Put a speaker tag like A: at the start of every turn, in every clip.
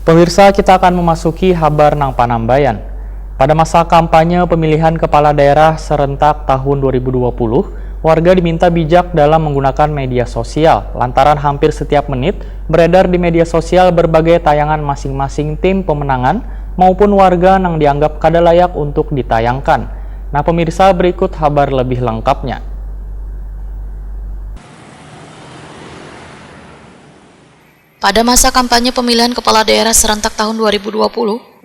A: Pemirsa, kita akan memasuki Habar Nang Panambayan. Pada masa kampanye pemilihan kepala daerah serentak tahun 2020, warga diminta bijak dalam menggunakan media sosial, lantaran hampir setiap menit beredar di media sosial berbagai tayangan masing-masing tim pemenangan maupun warga yang dianggap kada layak untuk ditayangkan. Nah pemirsa, berikut kabar lebih lengkapnya.
B: Pada masa kampanye pemilihan kepala daerah serentak tahun 2020,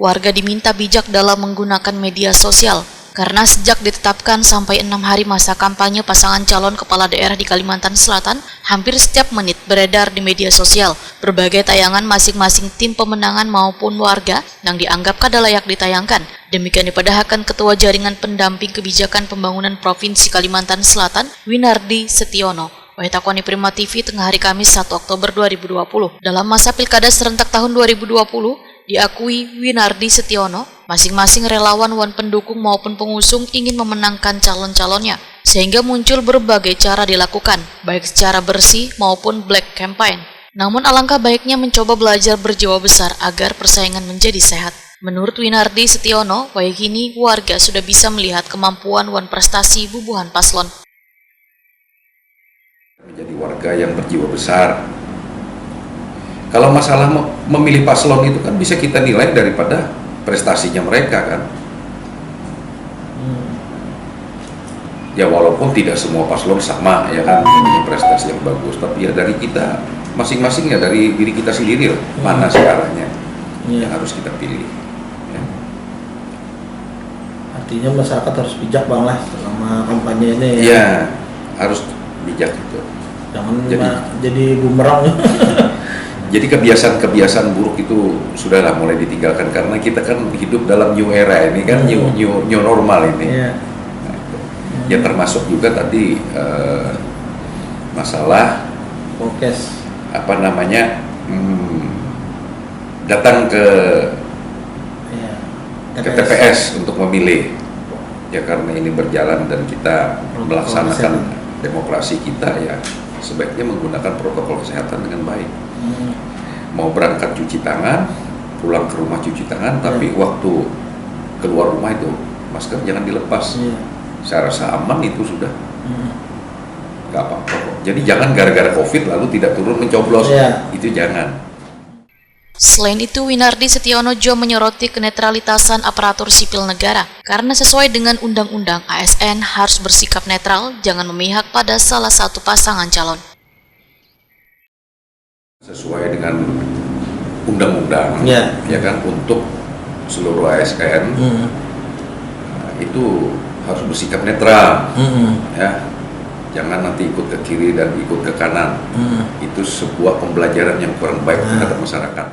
B: warga diminta bijak dalam menggunakan media sosial. Karena sejak ditetapkan sampai 6 hari masa kampanye pasangan calon kepala daerah di Kalimantan Selatan, hampir setiap menit beredar di media sosial berbagai tayangan masing-masing tim pemenangan maupun warga yang dianggap kada layak ditayangkan. Demikian dipadahkan Ketua Jaringan Pendamping Kebijakan Pembangunan Provinsi Kalimantan Selatan, Winardi Setiono. Waitakoni Prima TV tengah hari Kamis 1 Oktober 2020. Dalam masa pilkada serentak tahun 2020, diakui Winardi Setiono, masing-masing relawan wan pendukung maupun pengusung ingin memenangkan calon-calonnya, sehingga muncul berbagai cara dilakukan, baik secara bersih maupun black campaign. Namun alangkah baiknya mencoba belajar berjiwa besar agar persaingan menjadi sehat. Menurut Winardi Setiono, kini warga sudah bisa melihat kemampuan wan prestasi bubuhan paslon.
C: Menjadi warga yang berjiwa besar. Kalau masalah memilih paslon itu kan bisa kita nilai daripada prestasinya mereka kan. Ya walaupun tidak semua paslon sama ya kan, punya prestasi yang bagus, tapi ya dari kita masing-masing, ya dari diri kita sendiri lah, mana sih arahnya yang harus kita pilih. Ya.
D: Artinya masyarakat harus bijak Bang lah selama kampanye ini.
C: Ya harus bijak itu.
D: Jangan jadi bumerang.
C: Jadi kebiasaan-kebiasaan buruk itu sudahlah mulai ditinggalkan, karena kita kan hidup dalam new era ini kan, new normal ini. Nah, ya termasuk juga tadi masalah datang ke TPS untuk memilih. Ya karena ini berjalan dan kita melaksanakan demokrasi kita, ya sebaiknya menggunakan protokol kesehatan dengan baik. Mau berangkat cuci tangan, pulang ke rumah cuci tangan, tapi waktu keluar rumah itu masker jangan dilepas. Saya rasa aman itu sudah, nggak apa-apa kok. Jadi jangan gara-gara COVID lalu tidak turun mencoblos, itu jangan.
B: Selain itu, Winardi Setiono juga menyoroti kenetralitasan aparatur sipil negara. Karena sesuai dengan undang-undang, ASN harus bersikap netral, jangan memihak pada salah satu pasangan calon.
C: Sesuai dengan undang-undang, ya kan, untuk seluruh ASN itu harus bersikap netral, ya. Jangan nanti ikut ke kiri dan ikut ke kanan. Itu sebuah pembelajaran yang kurang baik terhadap masyarakat.